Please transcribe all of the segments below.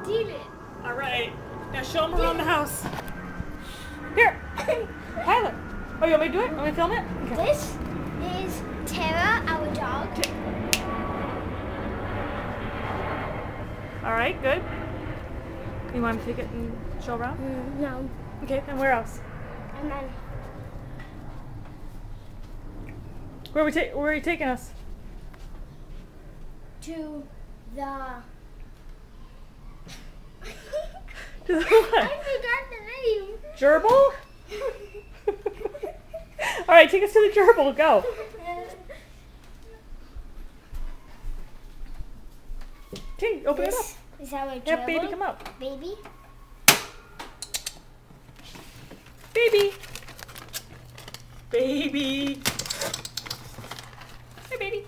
did it. All right. Now show them around the house. Here. Tyler. Oh, you want me to do it? Want me to film it? Okay. This is Tara, our dog. All right, good. You want to take it and show around? No. Okay, and where else? And then Where are you taking us? to the... To the I what? forgot the name. Gerbil? All right, take us to the gerbil. Go. Okay, open it up. This is our gerbil. Have baby come out. Baby. Baby. Baby. Hey, baby.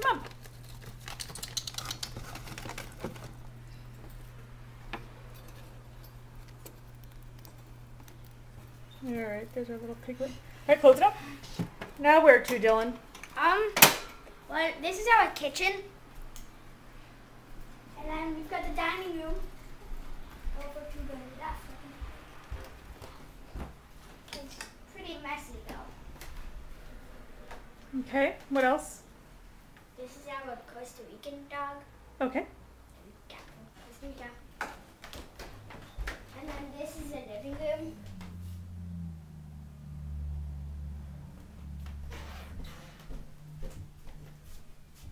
Come on. All right, there's our little piglet. All right, close it up. Now where to, Dylan? Well, this is our kitchen. And then we've got the dining room. Over to the left. It's pretty messy though. Okay, what else? This is our Costa Rican dog. Okay. Costa Rica. And then this is the living room.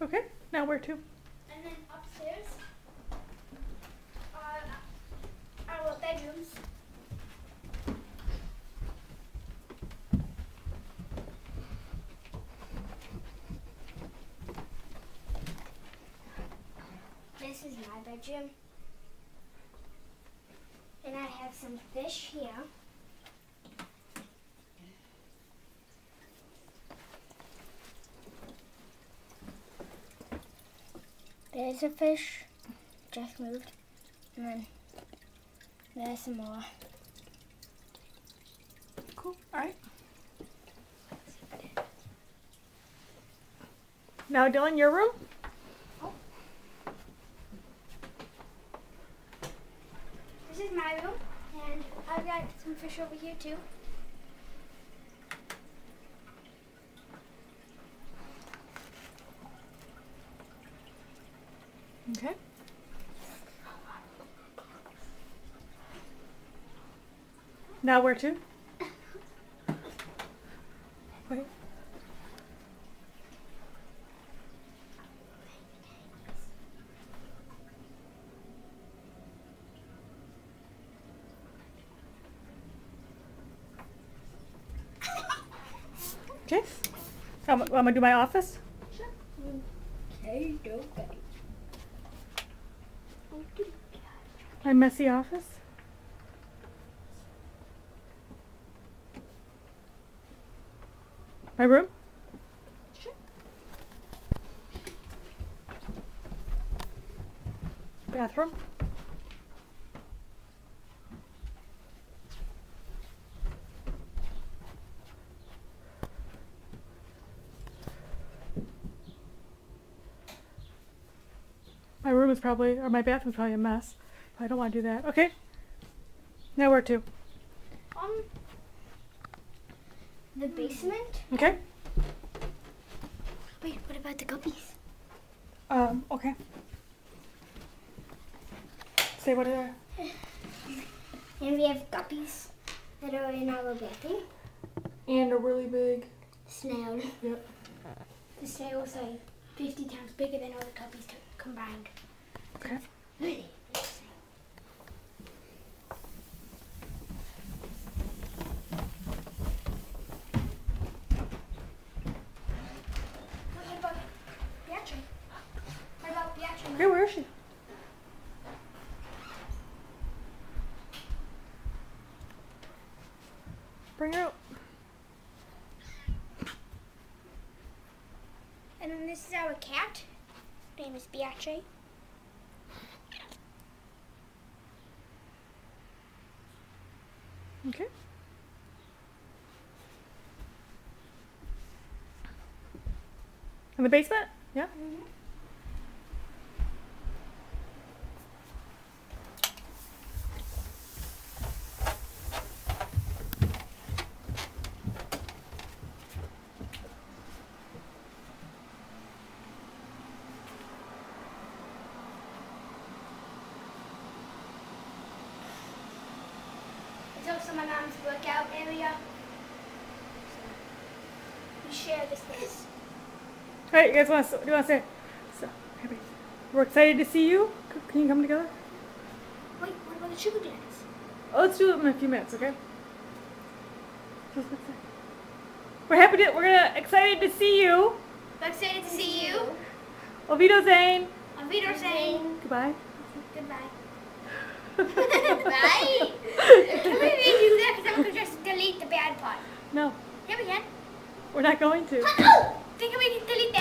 Okay, now where to? And then upstairs are our bedrooms. This is my bedroom. And I have some fish here. There's a fish, just moved, and then there's some more. Cool, all right. Now, Dylan, your room? Oh. This is my room, and I've got some fish over here too. Okay. Now where to? Wait. Okay. I'm gonna do my office. Okay, okay. My messy office. My room. Bathroom. My room is probably, or my bathroom is probably a mess. I don't want to do that. Okay. Now where to? The basement. Okay. Wait, what about the guppies? Okay. Say what are And we have guppies that are in our bathroom. and a really big. Snail. Yep. The snail's like 50 times bigger than all the guppies combined. Okay. Really interesting. What about Beatrice? What about Beatrice? Okay, where is she? Bring her out. And then this is our cat. Her name is Beatrice. Okay. In the basement? Yeah. also my mom's workout area. We share this place. All right, you guys what do you want to say? So, everybody, we're excited to see you. Can you come together? Wait, what about the sugar dance? Oh, let's do it in a few minutes, okay? We're excited to see you. I'm excited to see you. Auf Wiedersehen. Auf Wiedersehen. Goodbye. Goodbye. Bye. Can we redo that? Because then we could just delete the bad part. No, Yeah, we can. we're not going to. Think we can delete